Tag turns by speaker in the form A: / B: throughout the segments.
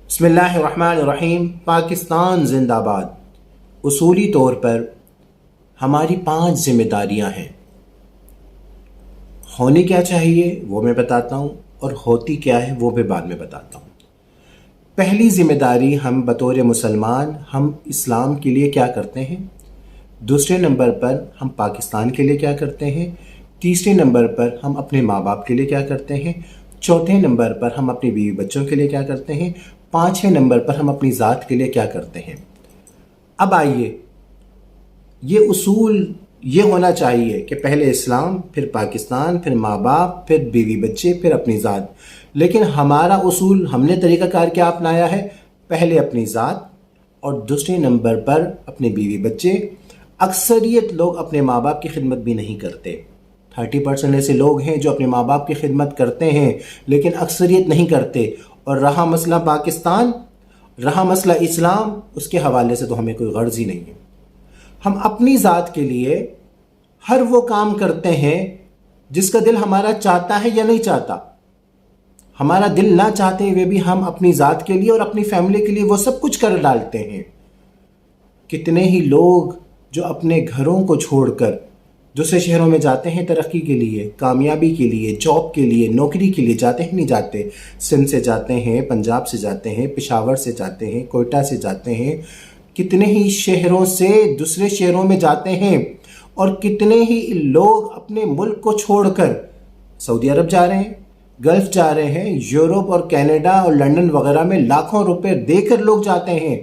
A: बिस्मिल्लाहिर्रहमानिर्रहीम। पाकिस्तान जिंदाबाद। उसूली तौर पर हमारी 5 जिम्मेदारियां हैं। होनी क्या चाहिए वो मैं बताता हूँ, और होती क्या है वो मैं बाद में बताता हूँ। पहली जिम्मेदारी, हम बतौर मुसलमान हम इस्लाम के लिए क्या करते हैं। दूसरे नंबर पर हम पाकिस्तान के लिए क्या करते हैं। तीसरे नंबर पर हम अपने माँ बाप के लिए क्या करते हैं। चौथे नंबर पर हम अपनी बीवी बच्चों के लिए क्या करते हैं। पाँचवें नंबर पर हम अपनी ज़ात के लिए क्या करते हैं। अब आइए, ये उसूल ये होना चाहिए कि पहले इस्लाम, फिर पाकिस्तान, फिर माँ बाप, फिर बीवी बच्चे, फिर अपनी ज़ात। लेकिन हमारा उसूल, हमने तरीक़ाकार क्या अपनाया है, पहले अपनी ज़ात और दूसरे नंबर पर अपने बीवी बच्चे। अक्सरियत लोग अपने माँ बाप की खिदमत भी नहीं करते। 30% ऐसे लोग हैं जो अपने माँ बाप की खिदमत करते हैं, लेकिन अक्सरियत नहीं करते। और रहा मसला पाकिस्तान, रहा मसला इस्लाम, उसके हवाले से तो हमें कोई गर्ज ही नहीं है। हम अपनी ज़ात के लिए हर वो काम करते हैं जिसका दिल हमारा चाहता है या नहीं चाहता। हमारा दिल ना चाहते हुए भी हम अपनी ज़ात के लिए और अपनी फैमिली के लिए वो सब कुछ कर डालते हैं। कितने ही लोग जो अपने घरों को छोड़कर दूसरे शहरों में जाते हैं तरक्की के लिए, कामयाबी के लिए, जॉब के लिए, नौकरी के लिए, जाते हैं नहीं जाते। सिंध से जाते हैं, पंजाब से जाते हैं, पेशावर से जाते हैं, कोयटा से जाते हैं, कितने ही शहरों से दूसरे शहरों में जाते हैं। और कितने ही लोग अपने मुल्क को छोड़कर सऊदी अरब जा रहे हैं, गल्फ़ जा रहे हैं, यूरोप और कनाडा और लंदन वगैरह में लाखों रुपए देकर लोग जाते हैं।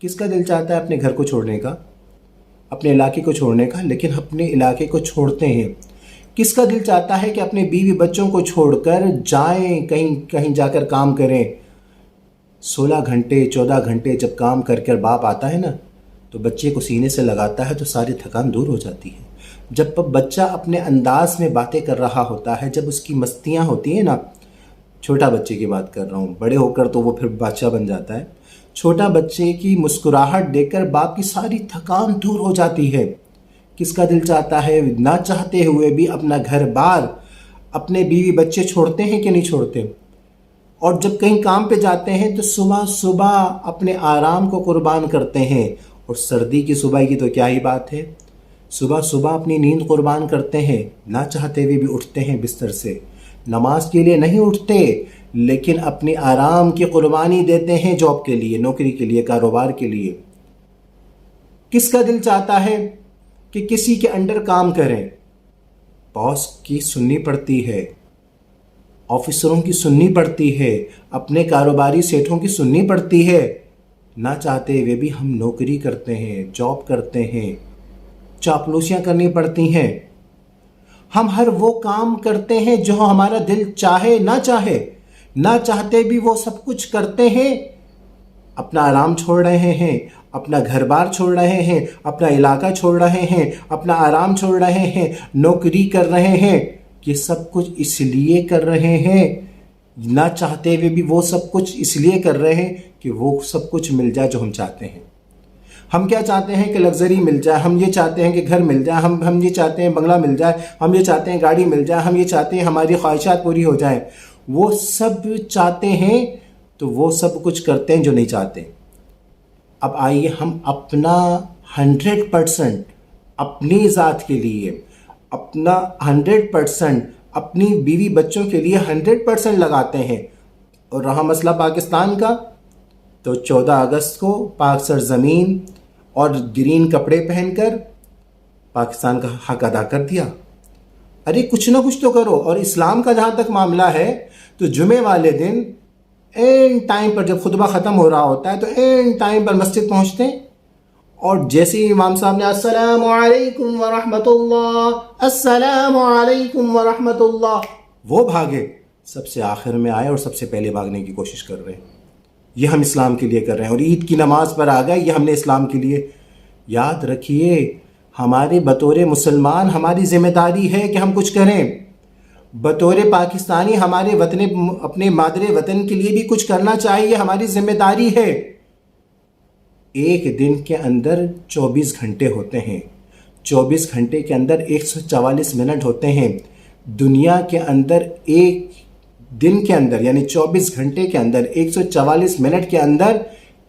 A: किसका दिल चाहता है अपने घर को छोड़ने का, अपने इलाके को छोड़ने का, लेकिन अपने इलाके को छोड़ते हैं। किसका दिल चाहता है कि अपने बीवी बच्चों को छोड़कर जाएं, कहीं कहीं जाकर काम करें। 16 घंटे 14 घंटे जब काम कर बाप आता है ना, तो बच्चे को सीने से लगाता है तो सारी थकान दूर हो जाती है। जब बच्चा अपने अंदाज में बातें कर रहा होता है, जब उसकी मस्तियाँ होती हैं ना, छोटा बच्चे की बात कर रहा हूँ, बड़े होकर तो वो फिर बादशाह बन जाता है। छोटा बच्चे की मुस्कुराहट देखकर बाप की सारी थकान दूर हो जाती है। किसका दिल चाहता है, ना चाहते हुए भी अपना घर बार, अपने बीवी बच्चे छोड़ते हैं कि नहीं छोड़ते। और जब कहीं काम पे जाते हैं तो सुबह सुबह अपने आराम को कुर्बान करते हैं। और सर्दी की सुबह की तो क्या ही बात है, सुबह सुबह अपनी नींद कुर्बान करते हैं। ना चाहते हुए भी उठते हैं बिस्तर से, नमाज के लिए नहीं उठते, लेकिन अपनी आराम की कुर्बानी देते हैं जॉब के लिए, नौकरी के लिए, कारोबार के लिए। किसका दिल चाहता है कि किसी के अंडर काम करें। बॉस की सुननी पड़ती है, ऑफिसरों की सुननी पड़ती है, अपने कारोबारी सेठों की सुननी पड़ती है। ना चाहते हुए भी हम नौकरी करते हैं, जॉब करते हैं, चापलूसियाँ करनी पड़ती हैं। हम हर वो काम करते हैं जो हमारा दिल चाहे ना चाहे, ना चाहते भी वो सब कुछ करते हैं। अपना आराम छोड़ रहे हैं, अपना घर बार छोड़ रहे हैं, अपना इलाका छोड़ रहे हैं, अपना आराम छोड़ रहे हैं, नौकरी कर रहे हैं। ये सब कुछ इसलिए कर रहे हैं, ना चाहते हुए भी वो सब कुछ इसलिए कर रहे हैं कि वो सब कुछ मिल जाए जो हम चाहते हैं। हम क्या चाहते हैं कि लग्जरी मिल जाए, हम ये चाहते हैं कि घर मिल जाए, हम ये चाहते हैं बंगला मिल जाए, हम ये चाहते हैं गाड़ी मिल जाए, हम ये चाहते हैं हमारी ख्वाहिशात पूरी हो जाएं। वो सब चाहते हैं तो वो सब कुछ करते हैं जो नहीं चाहते। अब आइए, हम अपना 100% अपनी ज़ात के लिए, अपना 100% अपनी बीवी बच्चों के लिए 100% लगाते हैं। और रहा मसला पाकिस्तान का, तो 14 अगस्त को पाक सरजमीन और ग्रीन कपड़े पहनकर पाकिस्तान का हक अदा कर दिया। अरे कुछ ना कुछ तो करो। और इस्लाम का जहाँ तक मामला है, तो जुमे वाले दिन एंड टाइम पर जब खुतबा ख़त्म हो रहा होता है तो एंड टाइम पर मस्जिद पहुँचते हैं, और जैसे ही इमाम साहब ने अस्सलामु अलैकुम व रहमतुल्लाह, अस्सलामु अलैकुम व रहमतुल्लाह, वो भागे, सबसे आखिर में आए और सबसे पहले भागने की कोशिश कर रहे हैं। ये हम इस्लाम के लिए कर रहे हैं। और ईद की नमाज पर आ गए, ये हमने इस्लाम के लिए। याद रखिए, हमारे बतौर मुसलमान हमारी ज़िम्मेदारी है कि हम कुछ करें। बतौर पाकिस्तानी हमारे वतन, अपने मादरे वतन के लिए भी कुछ करना चाहिए, हमारी ज़िम्मेदारी है। एक दिन के अंदर 24 घंटे होते हैं, 24 घंटे के अंदर 144 मिनट होते हैं। दुनिया के अंदर एक دن کے اندر یعنی 24 گھنٹے کے اندر 144 منٹ کے اندر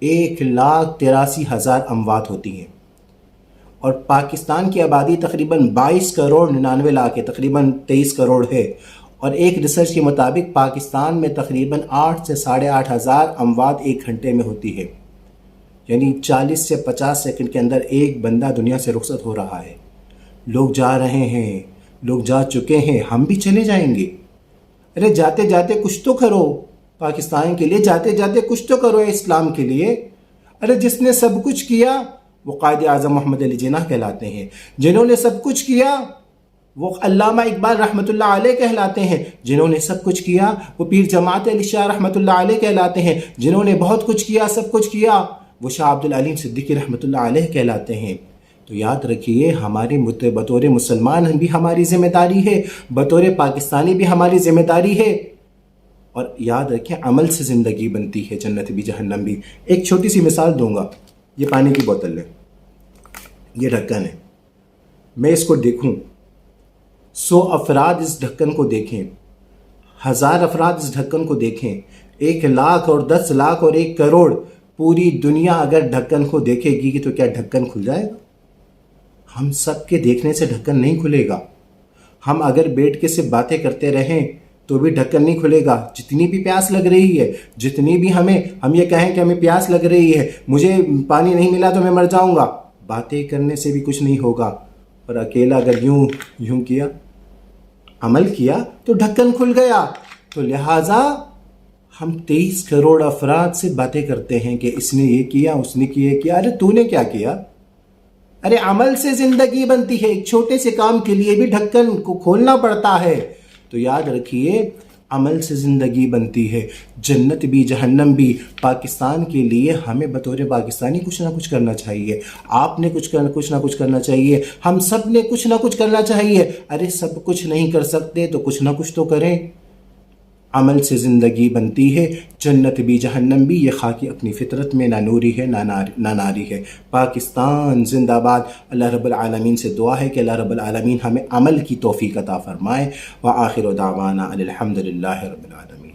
A: 1,83,000 اموات ہوتی ہیں، اور پاکستان کی آبادی تقریباً 22 کروڑ 99 لاکھ ہے، تقریباً 23 کروڑ ہے، اور ایک ریسرچ کے مطابق پاکستان میں تقریباً 8 سے 8,500 اموات ایک گھنٹے میں ہوتی ہے، یعنی 40 سے 50 سیکنڈ کے اندر ایک بندہ دنیا سے رخصت ہو رہا ہے۔ لوگ جا رہے ہیں، لوگ جا چکے ہیں، ہم بھی چلے جائیں گے۔ ارے جاتے جاتے کچھ تو کرو پاکستان کے لیے، جاتے جاتے کچھ تو کرو اسلام کے لیے۔ ارے جس نے سب کچھ کیا وہ قائد اعظم محمد علی جناح کہلاتے ہیں، جنہوں نے سب کچھ کیا وہ علامہ اقبال رحمۃ اللہ علیہ کہلاتے ہیں، جنہوں نے سب کچھ کیا وہ پیر جماعت علی شاہ رحمۃ اللہ علیہ کہلاتے ہیں، جنہوں نے بہت کچھ کیا، سب کچھ کیا، وہ شاہ عبد العلیم صدیقی رحمۃ اللہ علیہ کہلاتے ہیں۔ تو یاد رکھیے ہماری بطور مسلمان بھی ہماری ذمہ داری ہے، بطور پاکستانی بھی ہماری ذمہ داری ہے، اور یاد رکھیں عمل سے زندگی بنتی ہے، جنت بھی جہنم بھی۔ ایک چھوٹی سی مثال دوں گا، یہ پانی کی بوتل ہے، یہ ڈھکن ہے، میں اس کو دیکھوں، 100 افراد اس ڈھکن کو دیکھیں، 1000 افراد اس ڈھکن کو دیکھیں، 1 لاکھ اور 10 لاکھ اور 1 کروڑ پوری دنیا اگر ڈھکن کو دیکھے گی تو کیا ڈھکن کھل جائے گا؟ ہم سب کے دیکھنے سے ڈھکن نہیں کھلے گا۔ ہم اگر بیٹھ کے صرف باتیں کرتے رہیں تو بھی ڈھکن نہیں کھلے گا۔ جتنی بھی پیاس لگ رہی ہے، جتنی بھی ہم یہ کہیں کہ ہمیں پیاس لگ رہی ہے، مجھے پانی نہیں ملا تو میں مر جاؤں گا، باتیں کرنے سے بھی کچھ نہیں ہوگا۔ اور اکیلا اگر یوں کیا، عمل کیا تو ڈھکن کھل گیا۔ تو لہٰذا ہم 23 کروڑ افراد سے باتیں کرتے ہیں کہ اس نے یہ کیا، اس نے یہ کیا۔ ارے تو نے کیا کیا؟ ارے عمل سے زندگی بنتی ہے، ایک چھوٹے سے کام کے لیے بھی ڈھکن کو کھولنا پڑتا ہے۔ تو یاد رکھیے عمل سے زندگی بنتی ہے، جنت بھی جہنم بھی۔ پاکستان کے لیے ہمیں بطور پاکستانی کچھ نہ کچھ کرنا چاہیے، آپ نے کچھ نہ کچھ کرنا چاہیے، ہم سب نے کچھ نہ کچھ کرنا چاہیے۔ ارے سب کچھ نہیں کر سکتے تو کچھ نہ کچھ تو کریں۔ عمل سے زندگی بنتی ہے، جنت بھی جہنم بھی۔ یہ خاکی اپنی فطرت میں نہ نوری ہے نہ ناری ہے۔ پاکستان زندہ باد۔ اللہ رب العالمین سے دعا ہے کہ اللہ رب العالمین ہمیں عمل کی توفیق عطا فرمائے۔ وآخر دعوانا الحمد للہ رب العالمین۔